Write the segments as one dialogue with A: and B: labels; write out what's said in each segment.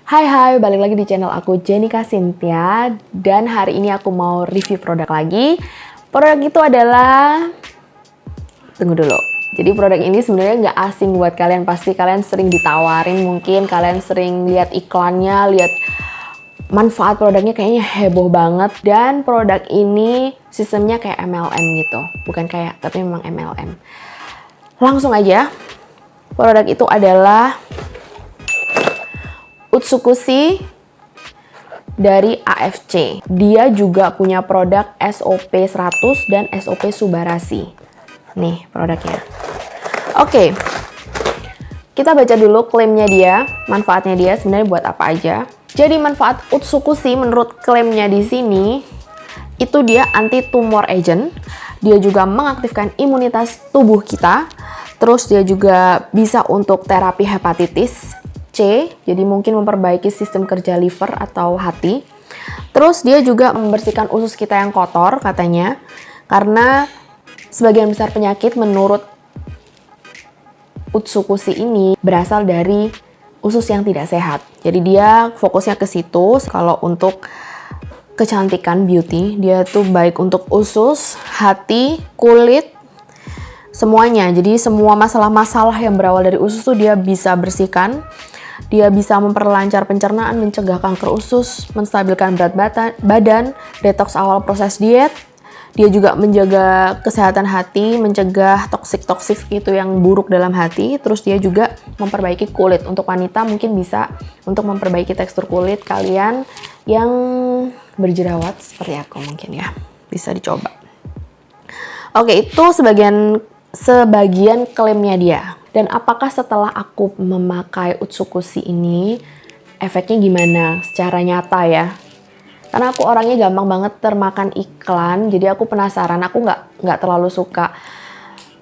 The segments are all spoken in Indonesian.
A: Hai, balik lagi di channel aku Jenika Cynthia. Dan hari ini aku mau review produk lagi. Produk itu adalah... Tunggu dulu. Jadi produk ini sebenarnya nggak asing buat kalian. Pasti kalian sering ditawarin, mungkin kalian sering lihat iklannya, lihat manfaat produknya kayaknya heboh banget. Dan produk ini sistemnya kayak MLM gitu. Bukan kayak, tapi memang MLM. Langsung aja. Produk itu adalah Utsukushi dari AFC. Dia juga punya produk SOP 100 dan SOP Subarashi. Nih produknya. Oke. Kita baca dulu klaimnya dia, manfaatnya dia sebenarnya buat apa aja. Jadi manfaat Utsukushi menurut klaimnya di sini itu dia anti tumor agent. Dia juga mengaktifkan imunitas tubuh kita. Terus dia juga bisa untuk terapi hepatitis C, jadi mungkin memperbaiki sistem kerja liver atau hati. Terus dia juga membersihkan usus kita yang kotor katanya, karena sebagian besar penyakit menurut Utsukushi ini berasal dari usus yang tidak sehat. Jadi dia fokusnya ke situ. Kalau untuk kecantikan beauty, dia tuh baik untuk usus, hati, kulit, semuanya. Jadi semua masalah-masalah yang berawal dari usus tuh dia bisa bersihkan. Dia bisa memperlancar pencernaan, mencegah kanker usus, menstabilkan berat badan, detoks awal proses diet. Dia juga menjaga kesehatan hati, mencegah toksik-toksik gitu yang buruk dalam hati. Terus dia juga memperbaiki kulit. Untuk wanita mungkin bisa untuk memperbaiki tekstur kulit kalian yang berjerawat seperti aku mungkin ya. Bisa dicoba. Oke, itu sebagian klaimnya dia. Dan apakah setelah aku memakai Utsukushi ini, efeknya gimana secara nyata ya? Karena aku orangnya gampang banget termakan iklan, jadi aku penasaran. Aku nggak terlalu suka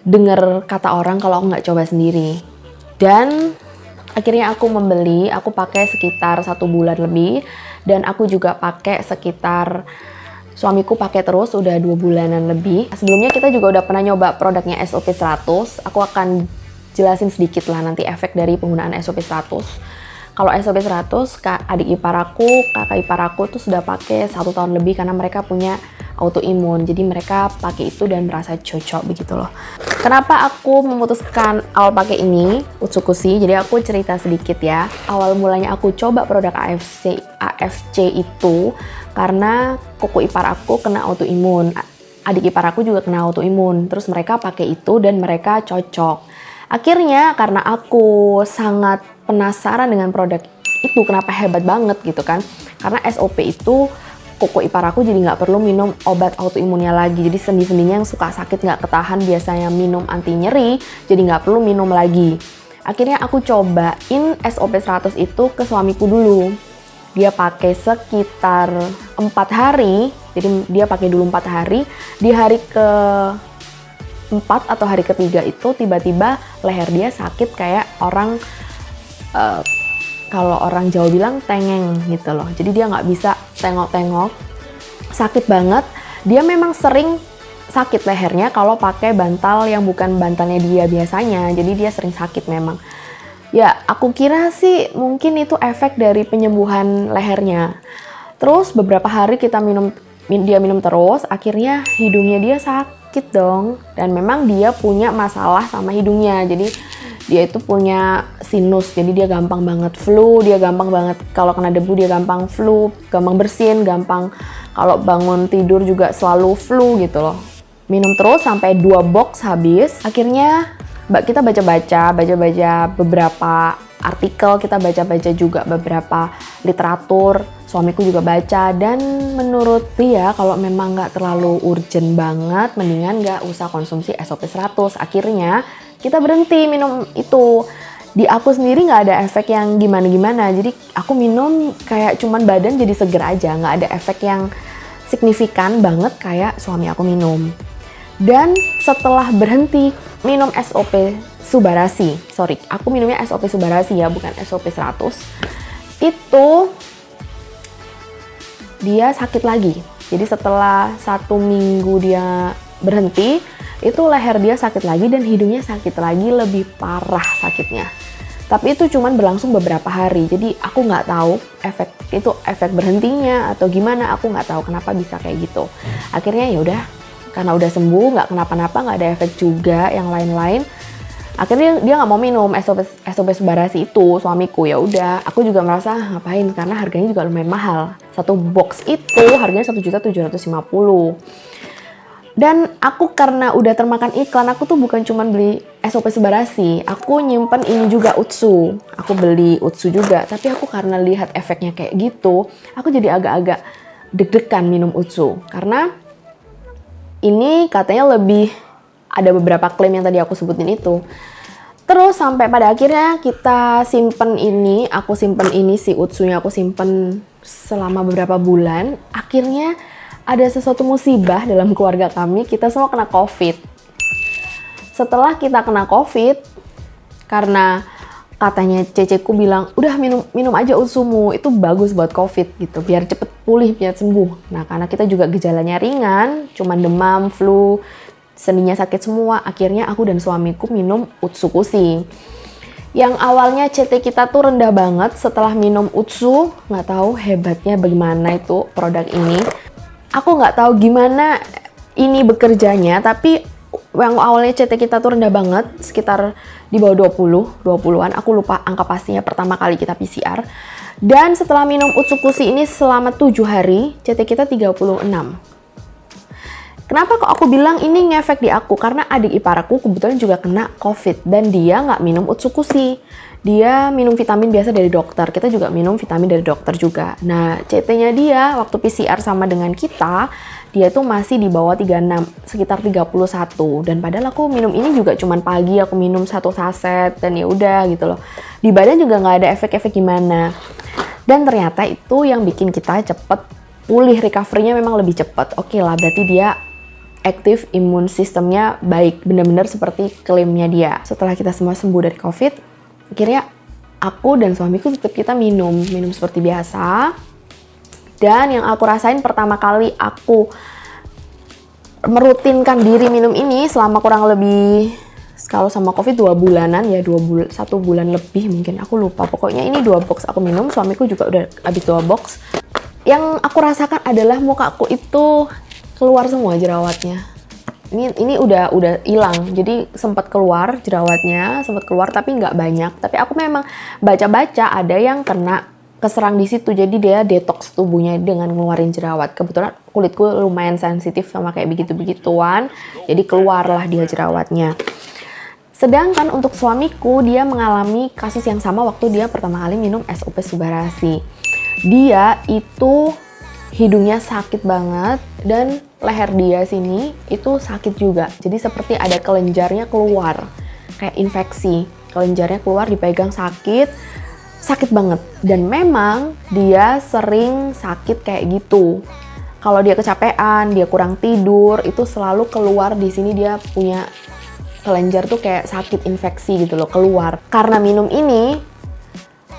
A: denger kata orang kalau aku nggak coba sendiri. Dan akhirnya aku membeli, aku pakai sekitar 1 bulan lebih. Dan aku juga pakai sekitar... Suamiku pakai terus udah 2 bulanan lebih. Sebelumnya kita juga udah pernah nyoba produknya SOP 100. Aku akan jelasin sedikit lah nanti efek dari penggunaan SOP 100. Kalau SOP 100, adik ipar aku, kakak ipar aku tuh sudah pakai 1 tahun lebih karena mereka punya autoimun. Jadi mereka pakai itu dan merasa cocok begitu loh. Kenapa aku memutuskan awal pakai ini, Utsukushi? Jadi aku cerita sedikit ya. Awal mulanya aku coba produk AFC itu karena koko ipar aku kena autoimun. Adik ipar aku juga kena autoimun. Terus mereka pakai itu dan mereka cocok. Akhirnya karena aku sangat penasaran dengan produk itu, kenapa hebat banget gitu kan. Karena SOP itu koko ipar aku jadi nggak perlu minum obat autoimunnya lagi. Jadi sendi-sendinya yang suka sakit nggak ketahan biasanya minum anti nyeri, jadi nggak perlu minum lagi. Akhirnya aku cobain SOP 100 itu ke suamiku dulu. Dia pakai sekitar 4 hari, jadi dia pakai dulu 4 hari. Di hari ke 4 atau hari ketiga itu tiba-tiba leher dia sakit kayak orang kalau orang Jawa bilang tengeng gitu loh. Jadi dia nggak bisa tengok-tengok, sakit banget. Dia memang sering sakit lehernya kalau pakai bantal yang bukan bantalnya dia biasanya. Jadi dia sering sakit memang. Ya aku kira sih mungkin itu efek dari penyembuhan lehernya. Terus beberapa hari dia minum terus, akhirnya hidungnya dia sakit dong. Dan memang dia punya masalah sama hidungnya. Jadi dia itu punya sinus, jadi dia gampang banget flu, dia gampang banget kalau kena debu, dia gampang flu, gampang bersin, gampang kalau bangun tidur juga selalu flu gitu loh. Minum terus sampai 2 box habis. Akhirnya kita baca-baca beberapa artikel, kita baca-baca juga beberapa literatur. Suamiku juga baca, dan menurut dia kalau memang nggak terlalu urgent banget, mendingan nggak usah konsumsi SOP 100. Akhirnya kita berhenti minum itu. Di aku sendiri nggak ada efek yang gimana-gimana. Jadi aku minum kayak cuman badan jadi seger aja. Nggak ada efek yang signifikan banget kayak suami aku minum. Dan setelah berhenti minum SOP Subarashi, sorry, aku minumnya SOP Subarashi ya, bukan SOP 100. Itu dia sakit lagi. Jadi setelah 1 minggu dia berhenti, itu leher dia sakit lagi dan hidungnya sakit lagi, lebih parah sakitnya. Tapi itu cuman berlangsung beberapa hari, jadi aku nggak tahu efek berhentinya atau gimana, aku nggak tahu kenapa bisa kayak gitu. Akhirnya ya udah, karena udah sembuh, nggak kenapa-napa, nggak ada efek juga yang lain-lain. Akhirnya dia nggak mau minum SOP Subarasi itu, suamiku. Ya udah, aku juga merasa ngapain karena harganya juga lumayan mahal. Satu box itu harganya 1.750.000. Dan aku karena udah termakan iklan, aku tuh bukan cuma beli SOP Subarasi, aku nyimpen ini juga Utsu. Aku beli Utsu juga, tapi aku karena lihat efeknya kayak gitu, aku jadi agak-agak deg-degan minum Utsu. Karena ini katanya lebih, ada beberapa klaim yang tadi aku sebutin itu. Terus sampai pada akhirnya kita simpen ini, aku simpen ini si Utsunya, aku simpen selama beberapa bulan. Akhirnya ada sesuatu musibah dalam keluarga kami, kita semua kena COVID. Setelah kita kena COVID, karena katanya ceceku bilang, udah minum aja Utsumu, itu bagus buat COVID gitu, biar cepet pulih, biar sembuh. Nah karena kita juga gejalanya ringan, cuman demam, flu, sendinya sakit semua, akhirnya aku dan suamiku minum Utsu Kusi. Yang awalnya CT kita tuh rendah banget, setelah minum Utsu, nggak tahu hebatnya bagaimana itu produk ini. Aku nggak tahu gimana ini bekerjanya, tapi yang awalnya CT kita tuh rendah banget, sekitar di bawah 20-an, aku lupa angka pastinya pertama kali kita PCR. Dan setelah minum Utsu Kusi ini selama 7 hari, CT kita 36. Kenapa kok aku bilang ini ngefek di aku? Karena adik ipar aku kebetulan juga kena COVID dan dia nggak minum Utsu Kusi. Dia minum vitamin biasa dari dokter, kita juga minum vitamin dari dokter juga. Nah, CT-nya dia waktu PCR sama dengan kita, dia tuh masih di bawah 36, sekitar 31. Dan padahal aku minum ini juga cuman pagi, aku minum 1 saset, dan ya udah gitu loh. Di badan juga nggak ada efek-efek gimana. Dan ternyata itu yang bikin kita cepet pulih, recovery-nya memang lebih cepet. Oke lah, berarti dia aktif, imun sistemnya baik, benar-benar seperti klaimnya dia. Setelah kita semua sembuh dari COVID, akhirnya aku dan suamiku tetap kita minum seperti biasa. Dan yang aku rasain pertama kali aku merutinkan diri minum ini selama kurang lebih, kalau sama COVID 2 bulanan ya, 1 bulan lebih mungkin, aku lupa. Pokoknya ini 2 box aku minum, suamiku juga udah habis 2 box. Yang aku rasakan adalah mukaku itu keluar semua jerawatnya. Ini udah hilang, jadi sempat keluar jerawatnya, sempat keluar tapi nggak banyak. Tapi aku memang baca-baca ada yang kena keserang di situ, jadi dia detox tubuhnya dengan ngeluarin jerawat. Kebetulan kulitku lumayan sensitif sama kayak begitu-begituan, jadi keluarlah dia jerawatnya. Sedangkan untuk suamiku, dia mengalami kasus yang sama waktu dia pertama kali minum SOP Subarasi. Dia itu hidungnya sakit banget dan leher dia sini itu sakit juga. Jadi seperti ada kelenjarnya keluar, kayak infeksi. Kelenjarnya keluar, dipegang sakit banget. Dan memang dia sering sakit kayak gitu. Kalau dia kecapean, dia kurang tidur, itu selalu keluar di sini, dia punya kelenjar tuh kayak sakit infeksi gitu loh, keluar. Karena minum ini,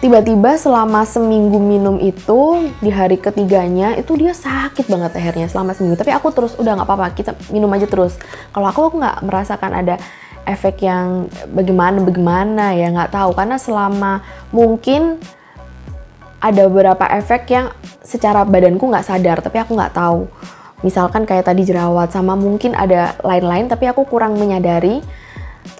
A: tiba-tiba selama seminggu minum itu, di hari ketiganya itu dia sakit banget lehernya selama seminggu. Tapi aku terus, udah nggak apa-apa, kita minum aja terus. Kalau aku nggak merasakan ada efek yang bagaimana ya, nggak tahu. Karena selama mungkin ada beberapa efek yang secara badanku nggak sadar, tapi aku nggak tahu. Misalkan kayak tadi jerawat, sama mungkin ada lain-lain, tapi aku kurang menyadari.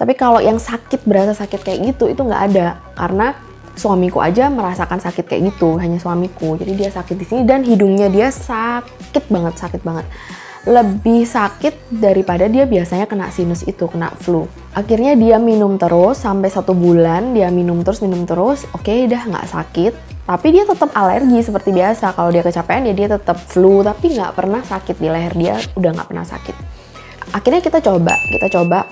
A: Tapi kalau yang sakit, berasa sakit kayak gitu, itu nggak ada. Karena suamiku aja merasakan sakit kayak gitu, hanya suamiku. Jadi dia sakit di sini dan hidungnya dia sakit banget. Lebih sakit daripada dia biasanya kena sinus itu, kena flu. Akhirnya dia minum terus sampai 1 bulan, dia minum terus. Oke, udah nggak sakit. Tapi dia tetap alergi seperti biasa. Kalau dia kecapean ya dia tetap flu, tapi nggak pernah sakit di leher dia, udah nggak pernah sakit. Akhirnya kita coba.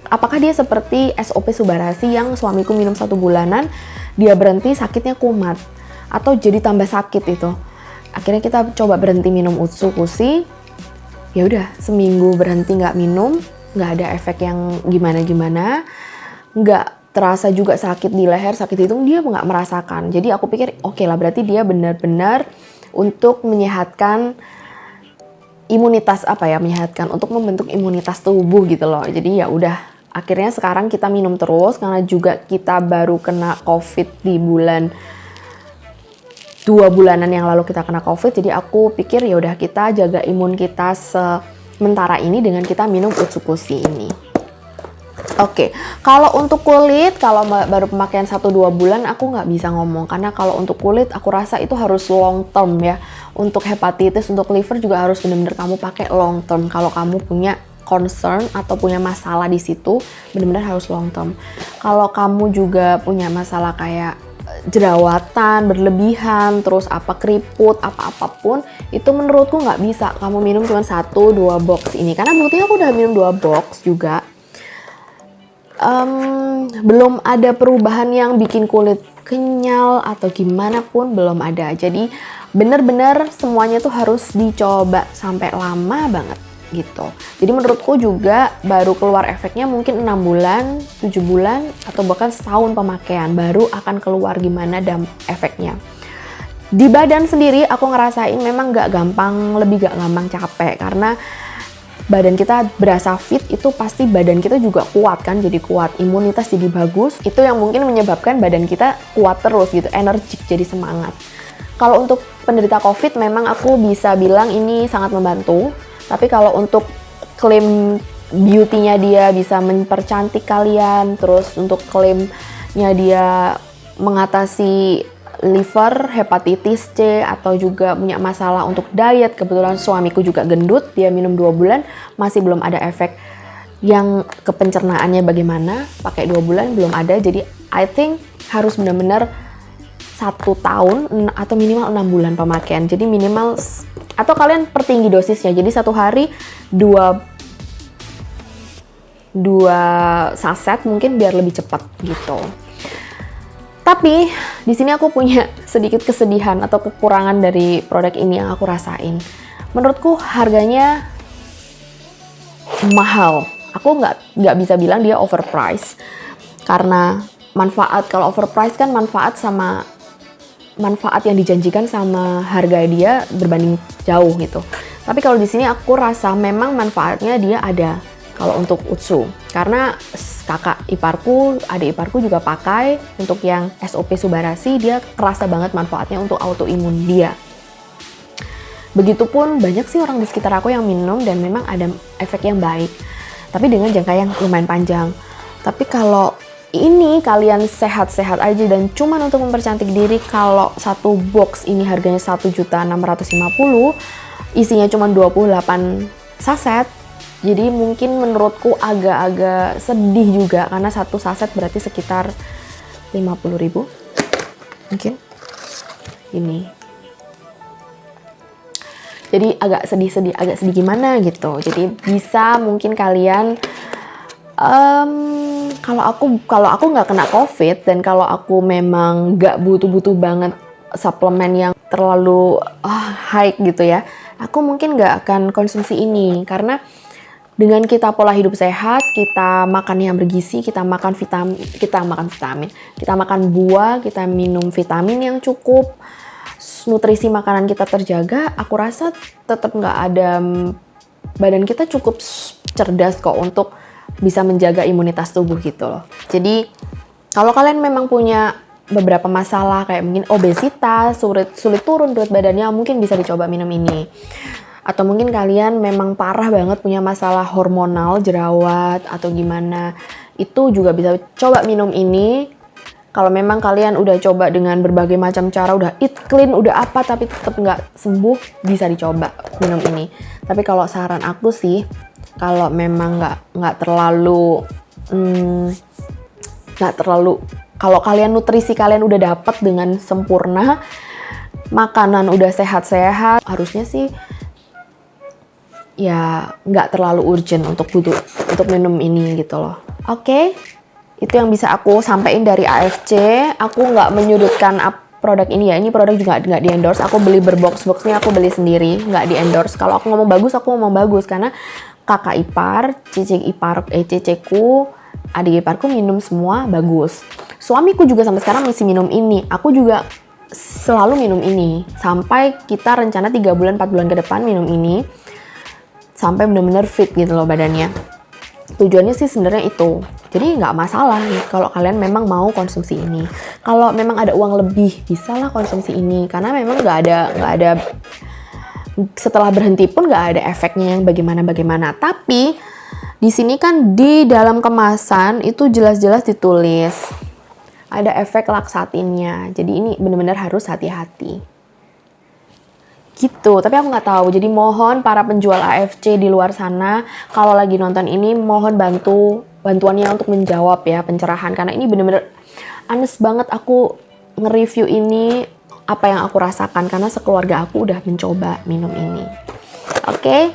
A: Apakah dia seperti SOP Subarasi yang suamiku minum 1 bulanan, dia berhenti sakitnya kumat atau jadi tambah sakit itu. Akhirnya kita coba berhenti minum Utsu Kusi. Ya udah, seminggu berhenti nggak minum, nggak ada efek yang gimana-gimana, nggak terasa juga sakit di leher, sakit hidung, dia nggak merasakan. Jadi aku pikir oke lah, berarti dia benar-benar untuk menyehatkan imunitas, menyehatkan untuk membentuk imunitas tubuh gitu loh. Jadi ya udah, akhirnya sekarang kita minum terus karena juga kita baru kena COVID di bulan 2 bulanan yang lalu kita kena COVID. Jadi aku pikir ya udah kita jaga imun kita sementara ini dengan kita minum Utsukushi ini. Oke, kalau untuk kulit, kalau baru pemakaian 1-2 bulan aku nggak bisa ngomong. Karena kalau untuk kulit aku rasa itu harus long term ya. Untuk hepatitis, untuk liver juga harus benar-benar kamu pakai long term. Kalau kamu punya concern atau punya masalah di situ, benar-benar harus long term. Kalau kamu juga punya masalah kayak jerawatan berlebihan, terus apa keriput, apa-apapun, itu menurutku nggak bisa kamu minum cuma 1-2 box ini. Karena buktinya aku udah minum 2 box juga. Belum ada perubahan yang bikin kulit kenyal atau gimana pun, belum ada. Jadi bener-bener semuanya tuh harus dicoba sampai lama banget gitu. Jadi menurutku juga baru keluar efeknya mungkin 6 bulan, 7 bulan, atau bahkan setahun pemakaian baru akan keluar gimana efeknya. Di badan sendiri aku ngerasain memang lebih gak gampang capek, karena badan kita berasa fit itu pasti badan kita juga kuat kan, jadi kuat, imunitas jadi bagus. Itu yang mungkin menyebabkan badan kita kuat terus gitu, energik, jadi semangat. Kalau untuk penderita COVID memang aku bisa bilang ini sangat membantu. Tapi kalau untuk klaim beauty-nya dia bisa mempercantik kalian, terus untuk klaimnya dia mengatasi liver, hepatitis C, atau juga punya masalah untuk diet. Kebetulan suamiku juga gendut, dia minum 2 bulan, masih belum ada efek yang ke pencernaannya bagaimana, pakai 2 bulan belum ada. Jadi I think harus benar-benar 1 tahun atau minimal 6 bulan pemakaian. Jadi minimal, atau kalian pertinggi dosisnya, jadi 1 hari 2 saset mungkin biar lebih cepat gitu. Tapi di sini aku punya sedikit kesedihan atau kekurangan dari produk ini yang aku rasain. Menurutku harganya mahal. Aku nggak bisa bilang dia overpriced, karena manfaat, kalau overpriced kan manfaat yang dijanjikan sama harga dia berbanding jauh gitu. Tapi kalau di sini aku rasa memang manfaatnya dia ada. Kalau untuk Utsu, karena kakak iparku, adik iparku juga pakai untuk yang SOP Subarasi, dia kerasa banget manfaatnya untuk autoimun dia. Begitupun banyak sih orang di sekitar aku yang minum dan memang ada efek yang baik, tapi dengan jangka yang lumayan panjang. Tapi kalau ini kalian sehat-sehat aja dan cuman untuk mempercantik diri, kalau 1 box ini harganya 1.650.000, isinya cuma 28 saset. Jadi mungkin menurutku agak-agak sedih juga, karena 1 saset berarti sekitar 50.000 mungkin ini. Jadi agak sedih gimana gitu. Jadi bisa mungkin kalian kalau aku nggak kena COVID dan kalau aku memang nggak butuh banget suplemen yang terlalu high gitu ya, aku mungkin nggak akan konsumsi ini. Karena dengan kita pola hidup sehat, kita makan yang bergizi, kita makan vitamin, kita makan buah, kita minum vitamin yang cukup, nutrisi makanan kita terjaga, aku rasa tetap nggak ada, badan kita cukup cerdas kok untuk bisa menjaga imunitas tubuh gitu loh. Jadi kalau kalian memang punya beberapa masalah kayak mungkin obesitas, sulit turun berat badannya, mungkin bisa dicoba minum ini. Atau mungkin kalian memang parah banget punya masalah hormonal, jerawat, atau gimana, itu juga bisa coba minum ini. Kalau memang kalian udah coba dengan berbagai macam cara, udah eat clean, udah apa, tapi tetap nggak sembuh, bisa dicoba minum ini. Tapi kalau saran aku sih, kalau memang nggak terlalu, kalau kalian nutrisi kalian udah dapat dengan sempurna, makanan udah sehat-sehat, harusnya sih ya nggak terlalu urgent untuk minum ini gitu loh. Oke, itu yang bisa aku sampaikan dari AFC. Aku nggak menyudutkan produk ini ya, ini produk juga nggak di endorse. Aku beli berbox-boxnya, aku beli sendiri, nggak di endorse. Kalau aku ngomong bagus, aku ngomong bagus karena kakak ipar, ceceku, adik iparku minum semua bagus. Suamiku juga sampai sekarang masih minum ini. Aku juga selalu minum ini sampai kita rencana 3 bulan 4 bulan ke depan minum ini sampai benar-benar fit gitu loh badannya. Tujuannya sih sebenarnya itu. Jadi nggak masalah nih kalau kalian memang mau konsumsi ini. Kalau memang ada uang lebih, bisalah konsumsi ini. Karena memang nggak ada setelah berhenti pun nggak ada efeknya yang bagaimana. Tapi di sini kan di dalam kemasan itu jelas-jelas ditulis ada efek laksatinnya. Jadi ini benar-benar harus hati-hati. Gitu, tapi aku nggak tahu. Jadi mohon para penjual AFC di luar sana, kalau lagi nonton ini, mohon bantuannya untuk menjawab ya, pencerahan. Karena ini bener-bener honest banget aku nge-review ini, apa yang aku rasakan. Karena sekeluarga aku udah mencoba minum ini. Oke?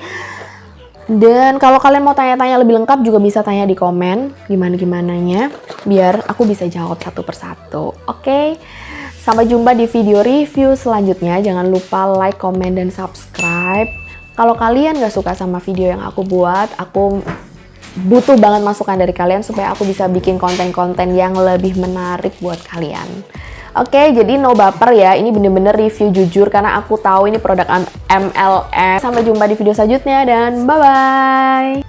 A: Dan kalau kalian mau tanya-tanya lebih lengkap juga bisa tanya di komen, gimana-gimananya, biar aku bisa jawab satu persatu. Oke? Sampai jumpa di video review selanjutnya. Jangan lupa like, comment, dan subscribe. Kalau kalian gak suka sama video yang aku buat, aku butuh banget masukan dari kalian supaya aku bisa bikin konten-konten yang lebih menarik buat kalian. Oke, jadi no baper ya. Ini bener-bener review jujur karena aku tahu ini produk MLM. Sampai jumpa di video selanjutnya dan bye-bye!